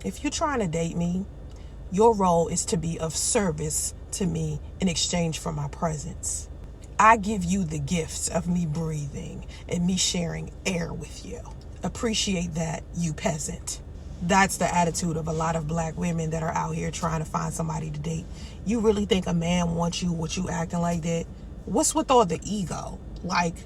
If you're trying to date me, your role is to be of service to me in exchange for my presence. I give you the gifts of me breathing and me sharing air with you. Appreciate that, you peasant. That's the attitude of a lot of black women that are out here trying to find somebody to date. You really think a man wants you with you acting like that? What's with all the ego? Like,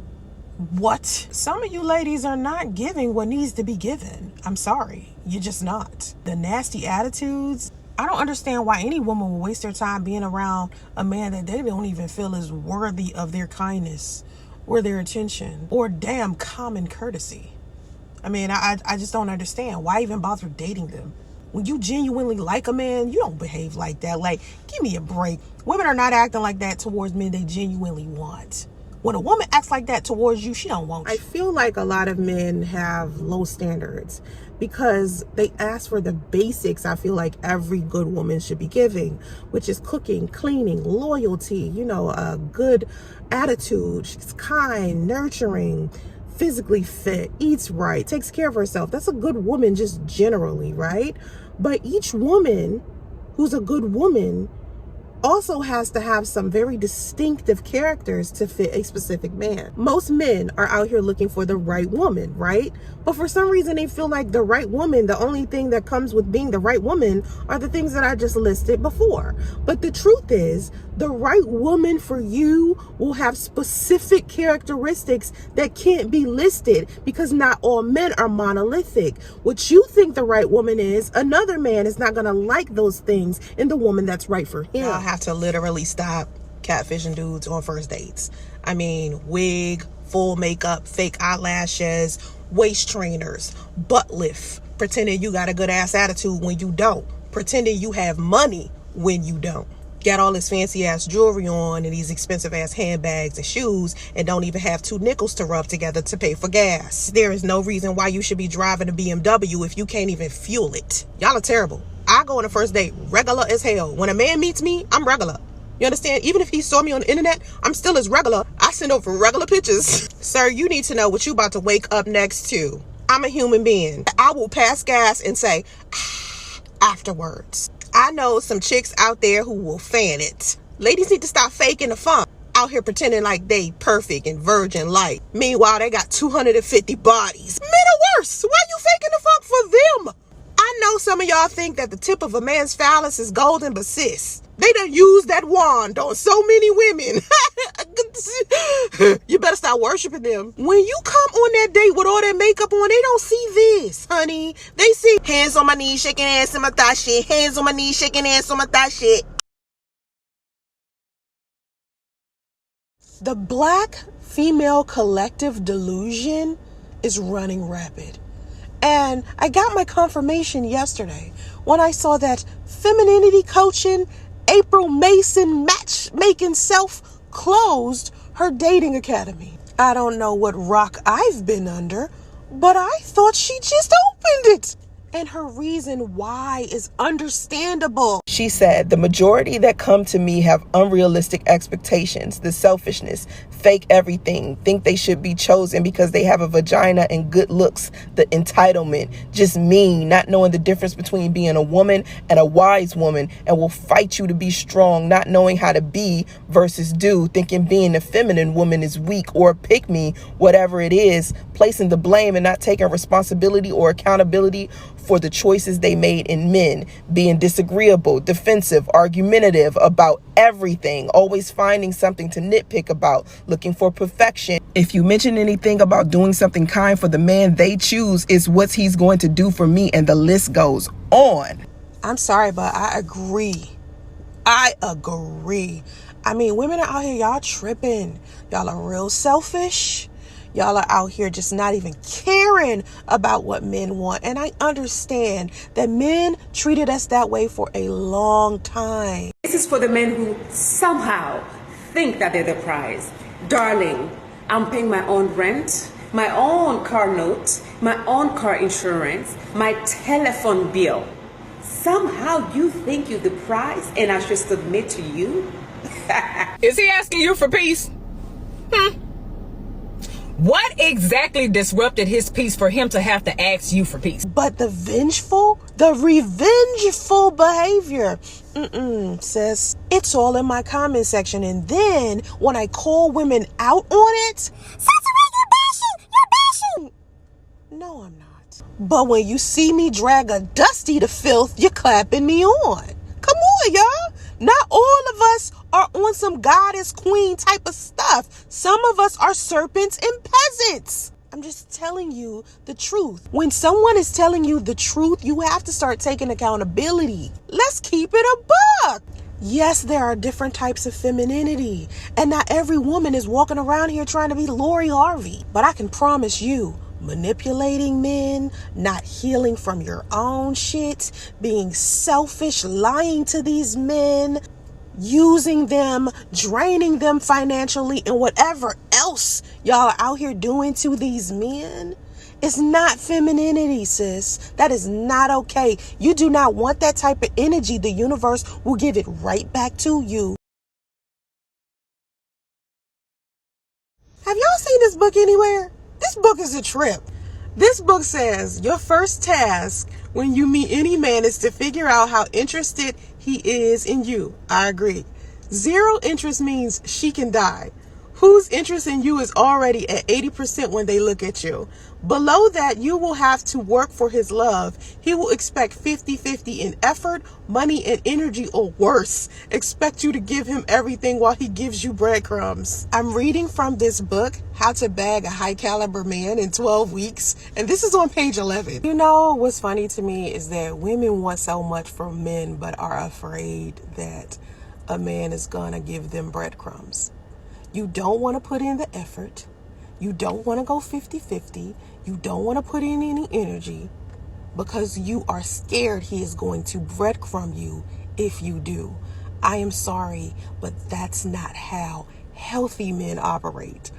what? Some of you ladies are not giving what needs to be given. I'm sorry. You're just not. The nasty attitudes. I don't understand why any woman will waste their time being around a man that they don't even feel is worthy of their kindness or their attention or damn common courtesy. I mean, I just don't understand. Why even bother dating them? When you genuinely like a man, you don't behave like that. Like, give me a break. Women are not acting like that towards men they genuinely want. When a woman acts like that towards you, she don't want you. I feel like a lot of men have low standards because they ask for the basics I feel like every good woman should be giving, which is cooking, cleaning, loyalty, a good attitude. She's kind, nurturing, physically fit, eats right, takes care of herself. That's a good woman just generally, right? But each woman who's a good woman also has to have some very distinctive characters to fit a specific man. Most men are out here looking for the right woman, right? But for some reason they feel like the right woman, the only thing that comes with being the right woman are the things that I just listed before. But the truth is, the right woman for you will have specific characteristics that can't be listed because not all men are monolithic. What you think the right woman is, another man is not gonna like those things in the woman that's right for him. Y'all have to literally stop catfishing dudes on first dates. I mean, wig, full makeup, fake eyelashes, waist trainers, butt lift, pretending you got a good ass attitude when you don't, pretending you have money when you don't. Got all this fancy ass jewelry on and these expensive ass handbags and shoes and don't even have 2 nickels to rub together to pay for gas. There is no reason why you should be driving a BMW if you can't even fuel it. Y'all are terrible. I go on a first date regular as hell. When a man meets me, I'm regular. You understand? Even if he saw me on the internet, I'm still as regular. I send over regular pictures. Sir, you need to know what you about to wake up next to. I'm a human being. I will pass gas and say, afterwards. I know some chicks out there who will fan it. Ladies need to stop faking the funk. Out here pretending like they perfect and virgin light. Meanwhile, they got 250 bodies. Men are worse. Why you faking the funk for them? I know some of y'all think that the tip of a man's phallus is golden, but sis, they done used that wand on so many women. You better start worshiping them. When you come on that date with all that makeup on, they don't see this, honey. They see hands on my knees, shaking ass on my thigh shit. Hands on my knees, shaking ass on my thigh shit. The black female collective delusion is running rapid. And I got my confirmation yesterday when I saw that femininity coaching April Mason matchmaking self closed her dating academy. I don't know what rock I've been under, but I thought she just opened it. And her reason why is understandable. She said, the majority that come to me have unrealistic expectations, the selfishness, fake everything, think they should be chosen because they have a vagina and good looks, the entitlement, just mean, not knowing the difference between being a woman and a wise woman, and will fight you to be strong, not knowing how to be versus do, thinking being a feminine woman is weak or pick me, whatever it is, placing the blame and not taking responsibility or accountability for the choices they made in men, being disagreeable, defensive, argumentative about everything, always finding something to nitpick about, looking for perfection. If you mention anything about doing something kind for the man they choose, is what he's going to do for me, and the list goes on. I'm sorry, but I agree. I mean, women are out here, y'all tripping. Y'all are real selfish. Y'all are out here just not even caring about what men want. And I understand that men treated us that way for a long time. This is for the men who somehow think that they're the prize. Darling, I'm paying my own rent, my own car note, my own car insurance, my telephone bill. Somehow you think you're the prize and I should submit to you? Is he asking you for peace? What exactly disrupted his peace for him to have to ask you for peace? But the revengeful behavior, sis, it's all in my comment section. And then when I call women out on it, Soncerae, you're bashing. No, I'm not. But when you see me drag a Dusty to filth, you're clapping me on. Come on, y'all. Not all of us are on some goddess queen type of stuff. Some of us are serpents and peasants. I'm just telling you the truth. When someone is telling you the truth, you have to start taking accountability. Let's keep it a buck. Yes, there are different types of femininity, and not every woman is walking around here trying to be Lori Harvey. But I can promise you, manipulating men, not healing from your own shit, being selfish, lying to these men, using them, draining them financially, and whatever else y'all are out here doing to these men, it's not femininity, sis. That is not okay. You do not want that type of energy. The universe will give it right back to you. Have y'all seen this book anywhere? This book is a trip. This book says your first task when you meet any man is to figure out how interested he is in you. I agree. Zero interest means she can die. Whose interest in you is already at 80% when they look at you. Below that, you will have to work for his love. He will expect 50-50 in effort, money, and energy, or worse, expect you to give him everything while he gives you breadcrumbs. I'm reading from this book, How to Bag a High Caliber Man in 12 Weeks, and this is on page 11. You know, what's funny to me is that women want so much from men, but are afraid that a man is gonna give them breadcrumbs. You don't want to put in the effort. You don't want to go 50-50. You don't want to put in any energy because you are scared he is going to breadcrumb you if you do. I am sorry, but that's not how healthy men operate.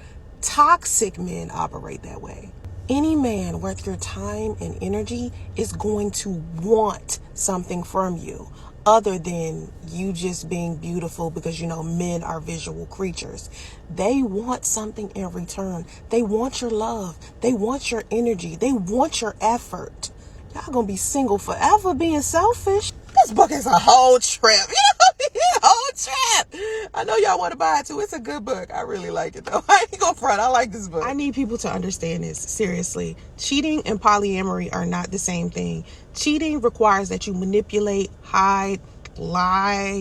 Toxic men operate that way. Any man worth your time and energy is going to want something from you, other than you just being beautiful, because, you know, men are visual creatures. They want something in return. They want your love. They want your energy. They want your effort. Y'all gonna be single forever being selfish. This book is a whole trip. A whole trip. I know y'all want to buy it too. It's a good book. I really like it though. I ain't gonna front. I like this book. I need people to understand this. Seriously. Cheating and polyamory are not the same thing. Cheating requires that you manipulate, hide, lie,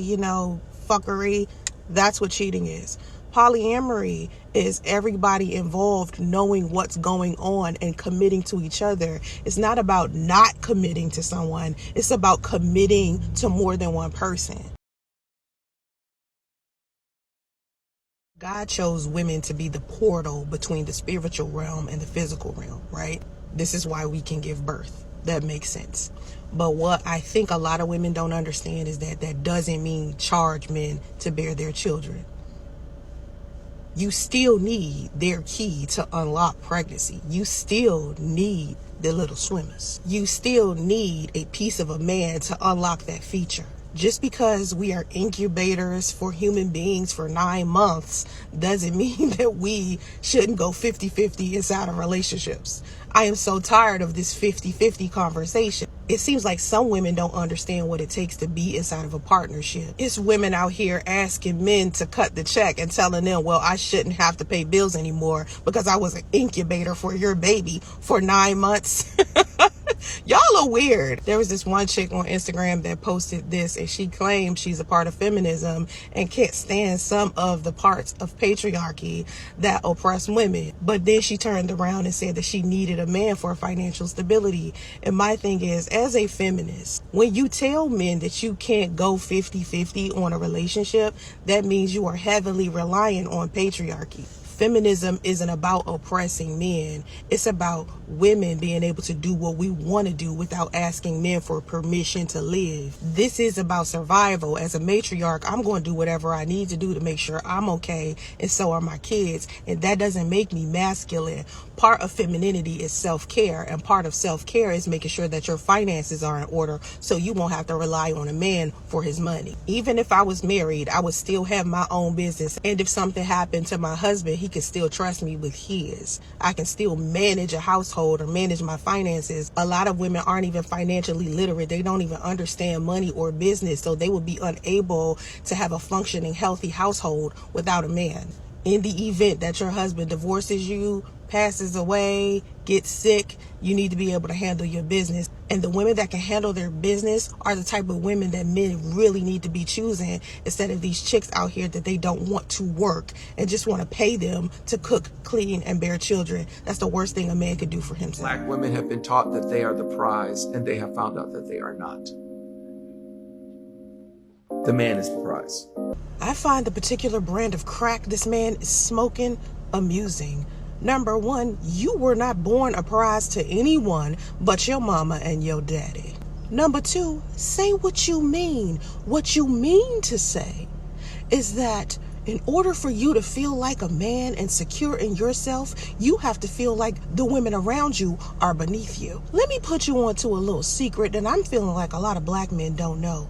fuckery. That's what cheating is. Polyamory is everybody involved knowing what's going on and committing to each other. It's not about not committing to someone. It's about committing to more than one person. God chose women to be the portal between the spiritual realm and the physical realm, right? This is why we can give birth. That makes sense. But what I think a lot of women don't understand is that that doesn't mean charge men to bear their children. You still need their key to unlock pregnancy. You still need the little swimmers. You still need a piece of a man to unlock that feature. Just because we are incubators for human beings for 9 months doesn't mean that we shouldn't go 50-50 inside of relationships. I am so tired of this 50-50 conversation. It seems like some women don't understand what it takes to be inside of a partnership. It's women out here asking men to cut the check and telling them, well, I shouldn't have to pay bills anymore because I was an incubator for your baby for 9 months. Y'all are weird. There was this one chick on Instagram that posted this, and she claimed she's a part of feminism and can't stand some of the parts of patriarchy that oppress women. But then she turned around and said that she needed a man for financial stability. And my thing is, as a feminist, when you tell men that you can't go 50-50 on a relationship, that means you are heavily reliant on patriarchy. Feminism isn't about oppressing men. It's about women being able to do what we want to do without asking men for permission to live. This is about survival. As a matriarch, I'm going to do whatever I need to do to make sure I'm okay, and so are my kids. And that doesn't make me masculine. Part of femininity is self-care, and part of self-care is making sure that your finances are in order so you won't have to rely on a man for his money. Even if I was married, I would still have my own business. And if something happened to my husband, he he can still trust me with his. I can still manage a household or manage my finances. A lot of women aren't even financially literate. They don't even understand money or business, so they would be unable to have a functioning, healthy household without a man. In the event that your husband divorces you, passes away, gets sick, you need to be able to handle your business. And the women that can handle their business are the type of women that men really need to be choosing, instead of these chicks out here that they don't want to work and just want to pay them to cook, clean, and bear children. That's the worst thing a man could do for himself. Black women have been taught that they are the prize, and they have found out that they are not. The man is the prize. I find the particular brand of crack this man is smoking amusing. Number one, you were not born a prize to anyone but your mama and your daddy. Number two, say what you mean. What you mean to say is that in order for you to feel like a man and secure in yourself, you have to feel like the women around you are beneath you. Let me put you onto a little secret that I'm feeling like a lot of black men don't know.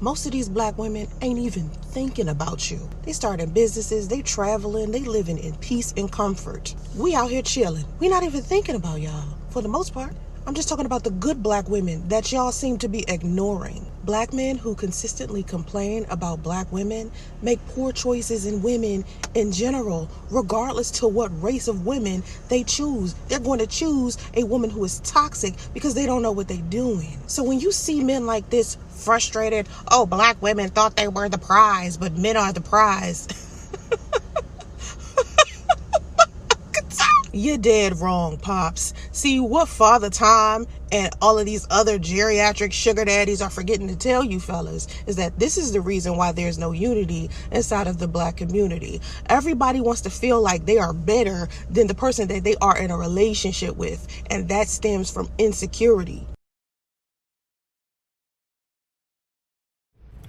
Most of these black women ain't even thinking about you. They starting businesses, they traveling, they living in peace and comfort. We out here chilling. We not even thinking about y'all, for the most part. I'm just talking about the good black women that y'all seem to be ignoring. Black men who consistently complain about black women make poor choices in women in general, regardless to what race of women they choose. They're going to choose a woman who is toxic because they don't know what they're doing. So when you see men like this frustrated, oh, black women thought they were the prize, but men are the prize. You're dead wrong, Pops. See, what Father Time and all of these other geriatric sugar daddies are forgetting to tell you fellas is that this is the reason why there's no unity inside of the black community. Everybody wants to feel like they are better than the person that they are in a relationship with, and that stems from insecurity.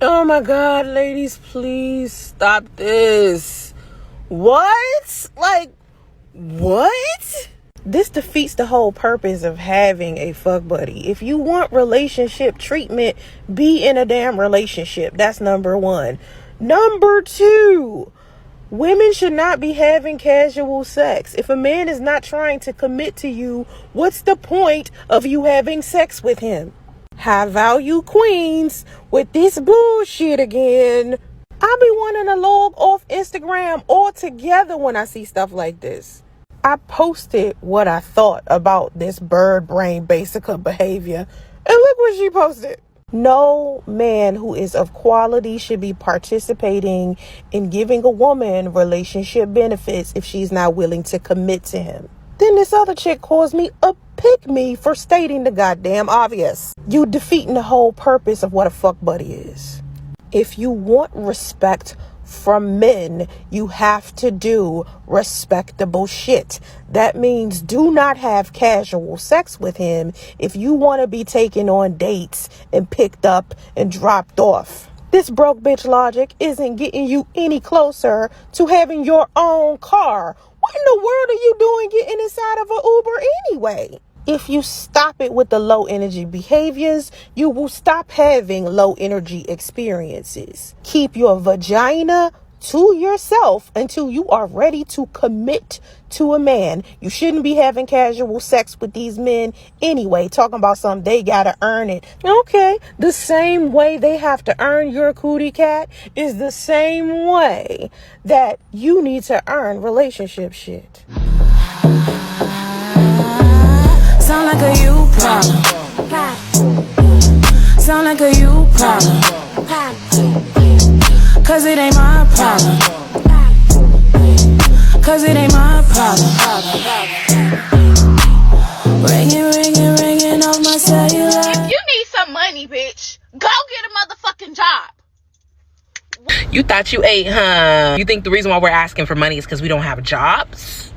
Oh my God, ladies, please stop this. What? Like, what? This defeats the whole purpose of having a fuck buddy. If you want relationship treatment, be in a damn relationship. That's number one. Number two, women should not be having casual sex. If a man is not trying to commit to you, what's the point of you having sex with him? High value queens with this bullshit again. I be wanting to log off Instagram altogether when I see stuff like this. I posted what I thought about this bird brain basic behavior, and look what she posted. No man who is of quality should be participating in giving a woman relationship benefits if she's not willing to commit to him. Then this other chick calls me a pick-me for stating the goddamn obvious. You defeating the whole purpose of what a fuck buddy is. If you want respect from men, you have to do respectable shit. That means do not have casual sex with him if you want to be taken on dates and picked up and dropped off. This broke bitch logic isn't getting you any closer to having your own car. What in the world are you doing getting inside of an Uber anyway? If you stop it with the low energy behaviors, you will stop having low energy experiences. Keep your vagina to yourself until you are ready to commit to a man. You shouldn't be having casual sex with these men anyway, talking about something they gotta earn it. Okay, the same way they have to earn your cootie cat is the same way that you need to earn relationship shit. Sound like a you problem. Sound like a you problem. Cause it ain't my problem. Cause it ain't my problem. Ringing off my cellular. If you need some money, bitch, go get a motherfucking job. You thought you ate, huh? You think the reason why we're asking for money is because we don't have jobs?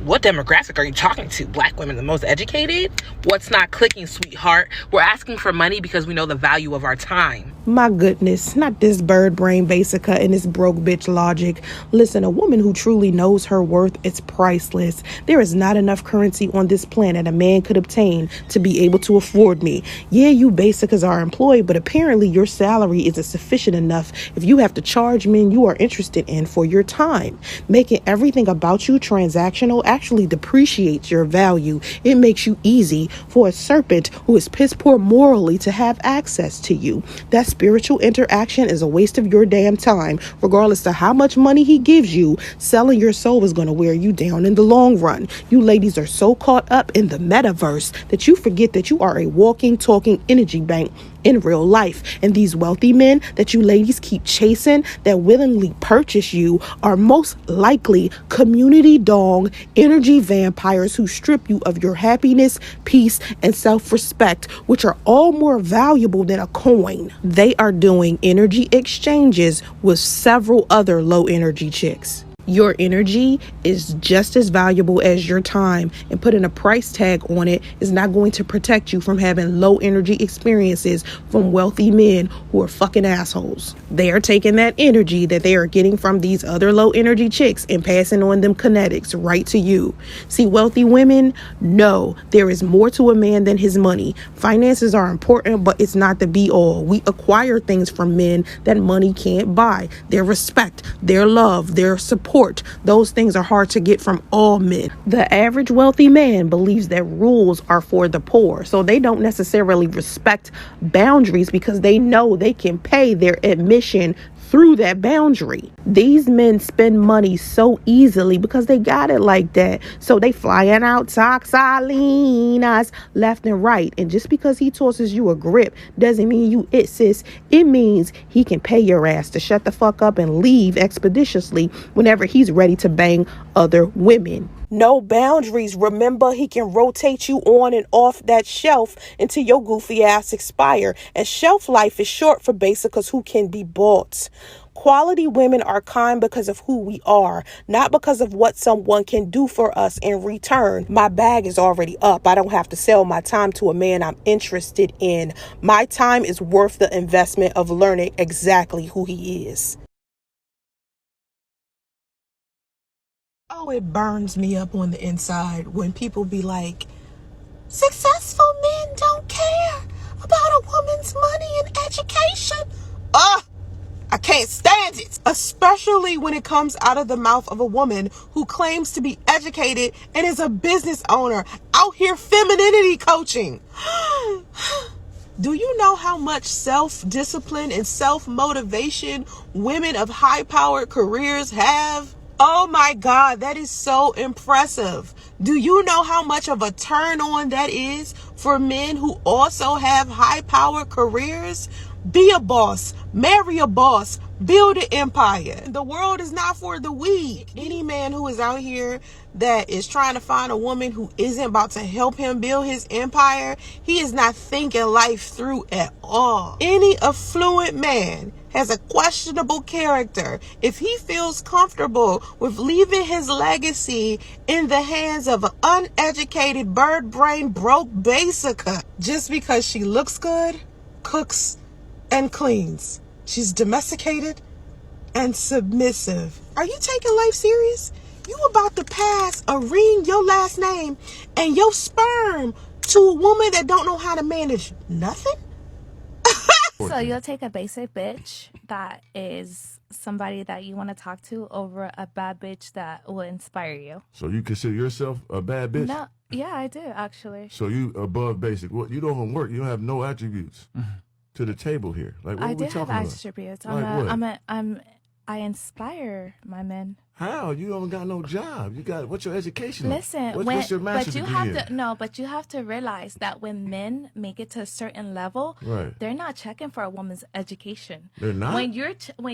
What demographic are you talking to? Black women, the most educated? What's not clicking, sweetheart? We're asking for money because we know the value of our time. My goodness, not this bird brain basica and this broke bitch logic. Listen, a woman who truly knows her worth is priceless. There is not enough currency on this planet a man could obtain to be able to afford me. Yeah, you basicas are employed, but apparently your salary isn't sufficient enough if you have to charge men you are interested in for your time. Making everything about you transactional actually depreciates your value. It makes you easy for a serpent who is piss poor morally to have access to you. That spiritual interaction is a waste of your damn time. Regardless of how much money he gives you, selling your soul is going to wear you down in the long run. You ladies are so caught up in the metaverse that you forget that you are a walking, talking energy bank in real life. And these wealthy men that you ladies keep chasing that willingly purchase you are most likely community dog energy vampires who strip you of your happiness, peace, and self-respect, which are all more valuable than a coin. They are doing energy exchanges with several other low energy chicks. Your energy is just as valuable as your time, and putting a price tag on it is not going to protect you from having low energy experiences from wealthy men who are fucking assholes. They are taking that energy that they are getting from these other low energy chicks and passing on them kinetics right to you. See, wealthy women know there is more to a man than his money. Finances are important, but it's not the be all. We acquire things from men that money can't buy. Their respect, their love, their support. Those things are hard to get from all men. The average wealthy man believes that rules are for the poor, so they don't necessarily respect boundaries because they know they can pay their admission through that boundary. These men spend money so easily because they got it like that. So they flying out toxalinas left and right. And just because he tosses you a grip doesn't mean you it, sis. It means he can pay your ass to shut the fuck up and leave expeditiously whenever he's ready to bang other women. No boundaries. Remember, he can rotate you on and off that shelf until your goofy ass expire. And shelf life is short for basicas who can be bought. Quality women are kind because of who we are, not because of what someone can do for us in return. My bag is already up. I don't have to sell my time to a man I'm interested in. My time is worth the investment of learning exactly who he is. Oh, it burns me up on the inside when people be like, successful men don't care about a woman's money and education. I can't stand it. Especially when it comes out of the mouth of a woman who claims to be educated and is a business owner out here femininity coaching. Do you know how much self-discipline and self-motivation women of high-powered careers have? Oh my God, that is so impressive. Do you know how much of a turn on that is for men who also have high-powered careers? Be a boss, marry a boss, build an empire. The world is not for the weak. Any man who is out here that is trying to find a woman who isn't about to help him build his empire, he is not thinking life through at all. Any affluent man has a questionable character if he feels comfortable with leaving his legacy in the hands of an uneducated bird brain broke basica just because she looks good, cooks, and cleans. She's domesticated and submissive. Are you taking life serious? You about to pass a ring, your last name, and your sperm to a woman that don't know how to manage nothing? So you'll take a basic bitch that is somebody that you want to talk to over a bad bitch that will inspire you. So you consider yourself a bad bitch? No, yeah, I do actually. So you above basic. Well, you don't work. You don't have no attributes to the table here. Like what I are we do talking have about? attributes. Like I inspire my men. How? You don't got no job. You got what's your education? Listen, what's your master's but you degree have in? to no, but you have to realize that when men make it to a certain level, Right. they're not checking for a woman's education. They're not? When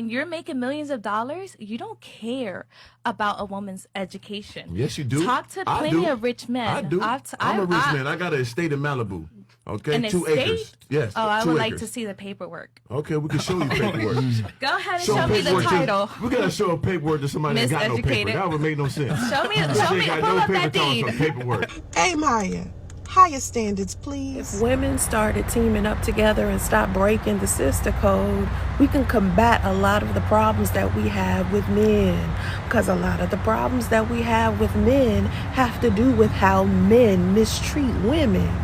you're making millions of dollars, you don't care about a woman's education. Yes, you do. Talk to I plenty do. of rich men. I do. I'm a rich man. I got an estate in Malibu. Okay, An 2 estate? acres. Yes. Oh, I 2 would acres. like to see the paperwork. Okay, we can show you paperwork. Go ahead and show me the paperwork title. We gotta show paperwork to somebody that got no paper. Miseducated. That would make no sense. Show me, Got pull no up paper that telling deed. some paperwork. Hey, Maya, higher standards, please. If women started teaming up together and stop breaking the sister code, we can combat a lot of the problems that we have with men. Because a lot of the problems that we have with men have to do with how men mistreat women.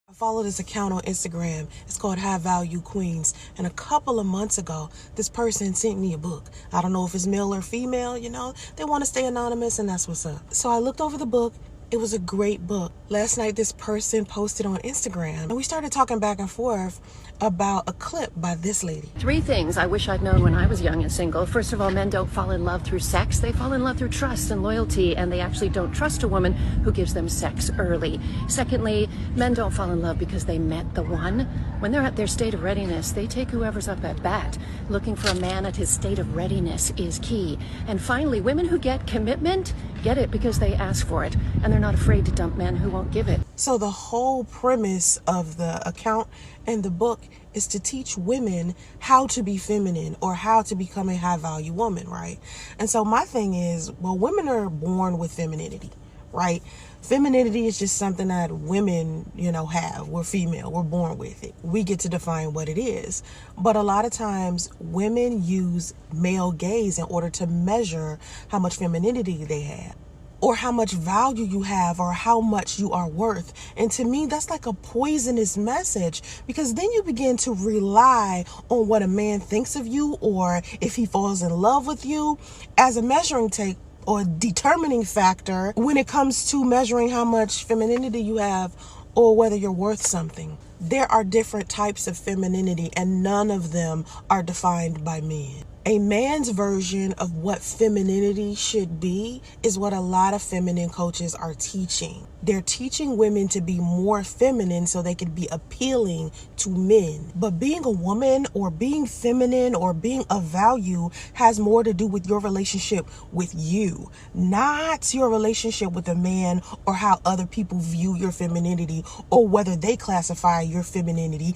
I follow this account on Instagram. It's called High Value Queens. And a couple of months ago, this person sent me a book. I don't know if it's male or female, you know. They want to stay anonymous, and that's what's up. So I looked over the book. It was a great book. Last night, this person posted on Instagram, and we started talking back and forth about a clip by this lady. 3 things I wish I'd known when I was young and single. First of all, men don't fall in love through sex. They fall in love through trust and loyalty, and they actually don't trust a woman who gives them sex early. Secondly, men don't fall in love because they met the one. When they're at their state of readiness, they take whoever's up at bat. Looking for a man at his state of readiness is key. And finally, women who get commitment get it because they ask for it, and they're not afraid to dump men who won't give it. So the whole premise of the account and the book is to teach women how to be feminine or how to become a high value woman, right? And so my thing is, well, women are born with femininity, right? Femininity is just something that women, you know, have. We're female. We're born with it. We get to define what it is. But a lot of times women use male gaze in order to measure how much femininity they have, or how much value you have, or how much you are worth. And to me, that's like a poisonous message, because then you begin to rely on what a man thinks of you, or if he falls in love with you, as a measuring tape or determining factor when it comes to measuring how much femininity you have or whether you're worth something. There are different types of femininity, and none of them are defined by men. A man's version of what femininity should be is what a lot of feminine coaches are teaching. They're teaching women to be more feminine so they can be appealing to men. But being a woman or being feminine or being of value has more to do with your relationship with you, not your relationship with a man or how other people view your femininity or whether they classify your femininity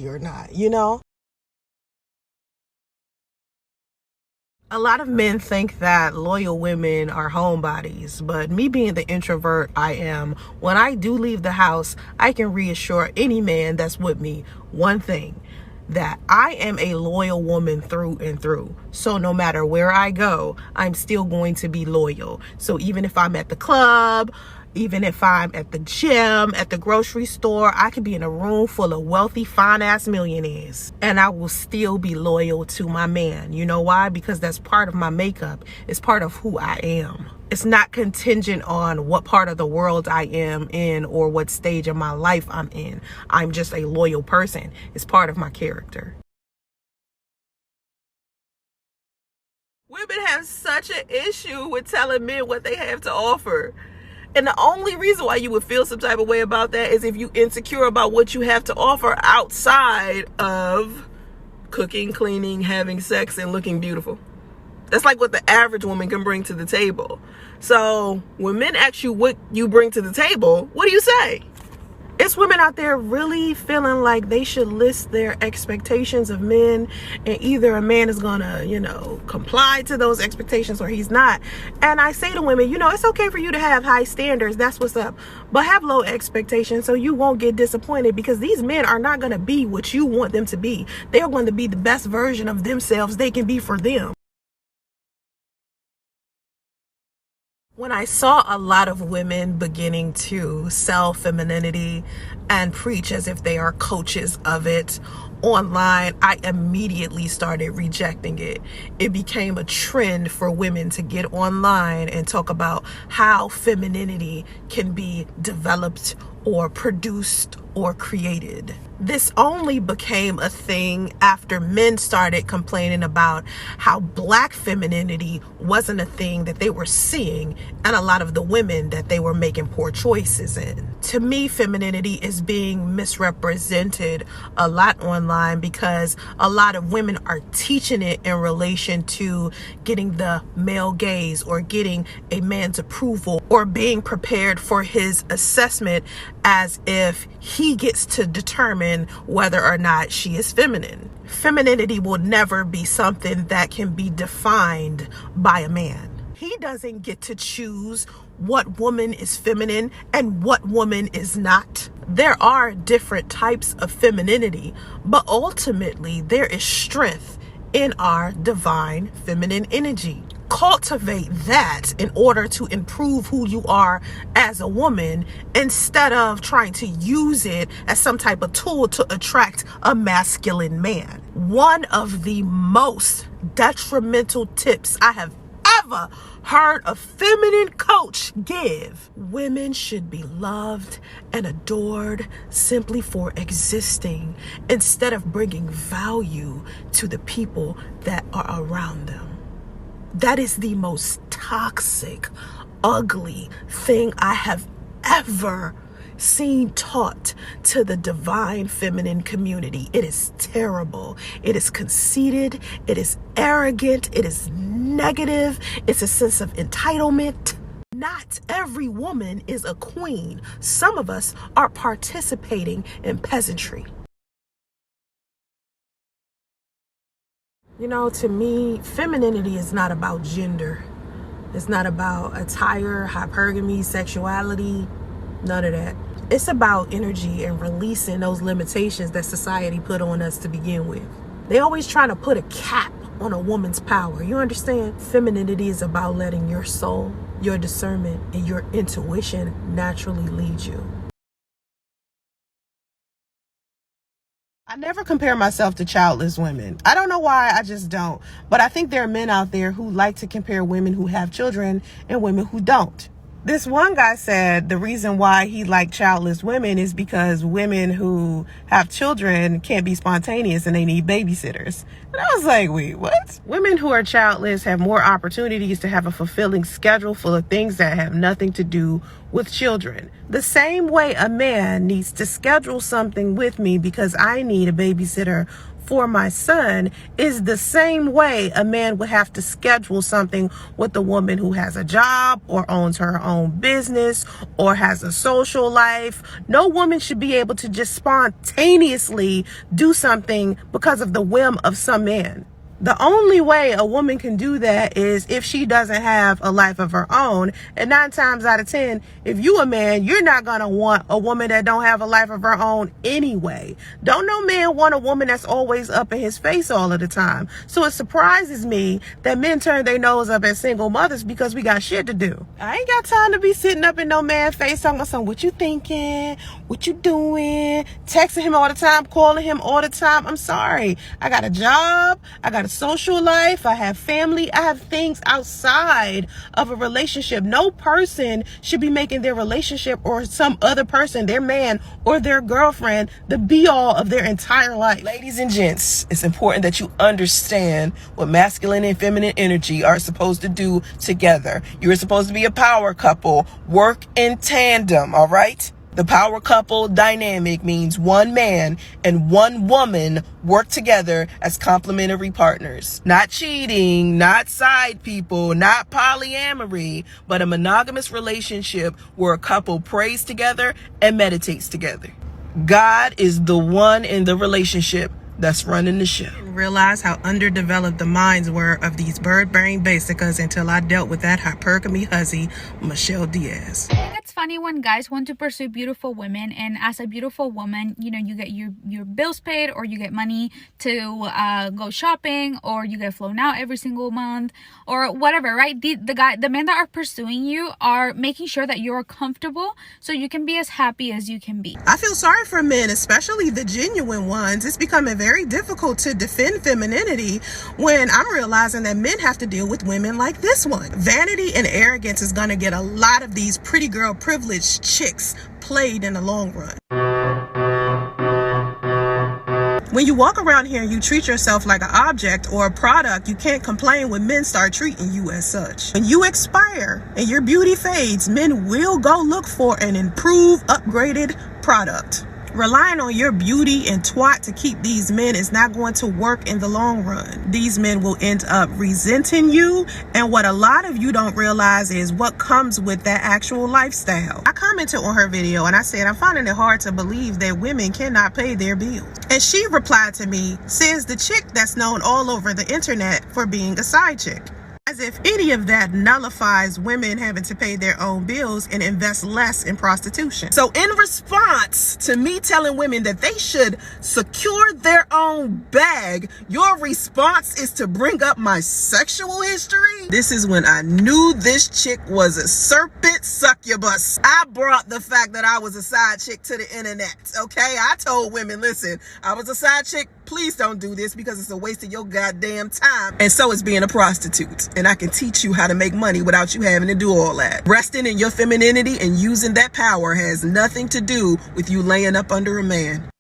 or not, you know? A lot of men think that loyal women are homebodies, but me being the introvert I am, when I do leave the house, I can reassure any man that's with me one thing, that I am a loyal woman through and through. So no matter where I go, I'm still going to be loyal. So even if I'm at the club, even if I'm at the gym, at the grocery store, I could be in a room full of wealthy, fine-ass millionaires, and I will still be loyal to my man. You know why? Because that's part of my makeup. It's part of who I am. It's not contingent on what part of the world I am in or what stage of my life I'm in. I'm just a loyal person. It's part of my character. Women have such an issue with telling men what they have to offer. And the only reason why you would feel some type of way about that is if you insecure about what you have to offer outside of cooking, cleaning, having sex, and looking beautiful. That's like what the average woman can bring to the table. So when men ask you what you bring to the table, what do you say? It's women out there really feeling like they should list their expectations of men, and either a man is gonna, comply to those expectations or he's not. And I say to women, it's okay for you to have high standards. That's what's up. But have low expectations so you won't get disappointed, because these men are not gonna be what you want them to be. They are going to be the best version of themselves they can be for them. When I saw a lot of women beginning to sell femininity and preach as if they are coaches of it online, I immediately started rejecting it. It became a trend for women to get online and talk about how femininity can be developed or produced or created. This only became a thing after men started complaining about how black femininity wasn't a thing that they were seeing and a lot of the women that they were making poor choices in. To me, femininity is being misrepresented a lot online because a lot of women are teaching it in relation to getting the male gaze or getting a man's approval or being prepared for his assessment as if he gets to determine whether or not she is feminine. Femininity will never be something that can be defined by a man. He doesn't get to choose what woman is feminine and what woman is not. There are different types of femininity, but ultimately there is strength in our divine feminine energy. Cultivate that in order to improve who you are as a woman instead of trying to use it as some type of tool to attract a masculine man. One of the most detrimental tips I have ever heard a feminine coach give: women should be loved and adored simply for existing instead of bringing value to the people that are around them. That is the most toxic, ugly thing I have ever seen taught to the divine feminine community. It is terrible. It is conceited. It is arrogant. It is negative. It's a sense of entitlement. Not every woman is a queen. Some of us are participating in peasantry. You know, to me, femininity is not about gender. It's not about attire, hypergamy, sexuality, none of that. It's about energy and releasing those limitations that society put on us to begin with. They always trying to put a cap on a woman's power. You understand? Femininity is about letting your soul, your discernment, and your intuition naturally lead you. I never compare myself to childless women. I don't know why, I just don't. But I think there are men out there who like to compare women who have children and women who don't. This one guy said the reason why he liked childless women is because women who have children can't be spontaneous and they need babysitters. And I was like, wait, what? Women who are childless have more opportunities to have a fulfilling schedule full of things that have nothing to do with children. The same way a man needs to schedule something with me because I need a babysitter for my son is the same way a man would have to schedule something with a woman who has a job or owns her own business or has a social life. No woman should be able to just spontaneously do something because of the whim of some man. The only way a woman can do that is if she doesn't have a life of her own. And 9 times out of 10, if you a man, you're not going to want a woman that don't have a life of her own anyway. Don't no man want a woman that's always up in his face all of the time. So it surprises me that men turn their nose up at single mothers because we got shit to do. I ain't got time to be sitting up in no man's face talking about something. What you thinking? What you doing? Texting him all the time, calling him all the time. I'm sorry. I got a job. I got a social life, I have family, I have things outside of a relationship. No person should be making their relationship or some other person, their man or their girlfriend, the be all of their entire life. Ladies and gents, it's important that you understand what masculine and feminine energy are supposed to do together. You're supposed to be a power couple, work in tandem, all right? The power couple dynamic means one man and one woman work together as complementary partners. Not cheating, not side people, not polyamory, but a monogamous relationship where a couple prays together and meditates together. God is the one in the relationship that's running the show. Realize how underdeveloped the minds were of these bird brain basicas until I dealt with that hypergamy hussy, Michelle Diaz. I think it's funny when guys want to pursue beautiful women, and as a beautiful woman, you know, you get your bills paid, or you get money to go shopping, or you get flown out every single month, or whatever, right? The men that are pursuing you are making sure that you're comfortable so you can be as happy as you can be. I feel sorry for men, especially the genuine ones. It's becoming very difficult to defend femininity when I'm realizing that men have to deal with women like this one. Vanity and arrogance is gonna get a lot of these pretty girl privileged chicks played in the long run. When you walk around here and you treat yourself like an object or a product, you can't complain when men start treating you as such. When you expire and your beauty fades, men will go look for an improved, upgraded product. Relying on your beauty and twat to keep these men is not going to work in the long run. These men will end up resenting you, and what a lot of you don't realize is what comes with that actual lifestyle. I commented on her video and I said, I'm finding it hard to believe that women cannot pay their bills. And she replied to me, says the chick that's known all over the internet for being a side chick. As if any of that nullifies women having to pay their own bills and invest less in prostitution. So in response to me telling women that they should secure their own bag, your response is to bring up my sexual history? This is when I knew this chick was a serpent succubus. I brought the fact that I was a side chick to the internet, okay? I told women, listen, I was a side chick. Please don't do this because it's a waste of your goddamn time. And so is being a prostitute. And I can teach you how to make money without you having to do all that. Resting in your femininity and using that power has nothing to do with you laying up under a man.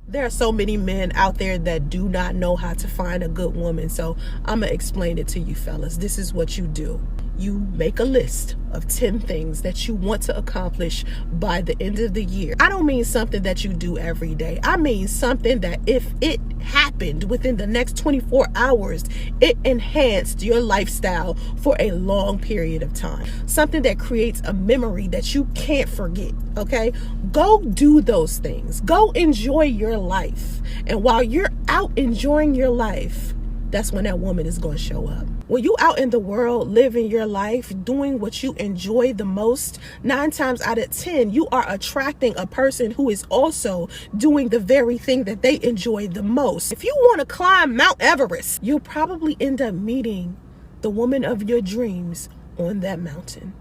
There are so many men out there that do not know how to find a good woman. So I'm going to explain it to you fellas. This is what you do. You make a list of 10 things that you want to accomplish by the end of the year. I don't mean something that you do every day. I mean something that if it happened within the next 24 hours, it enhanced your lifestyle for a long period of time. Something that creates a memory that you can't forget, okay? Go do those things. Go enjoy your life. And while you're out enjoying your life, that's when that woman is going to show up. When you out in the world living your life, doing what you enjoy the most, 9 times out of 10, you are attracting a person who is also doing the very thing that they enjoy the most. If you want to climb Mount Everest, you'll probably end up meeting the woman of your dreams on that mountain.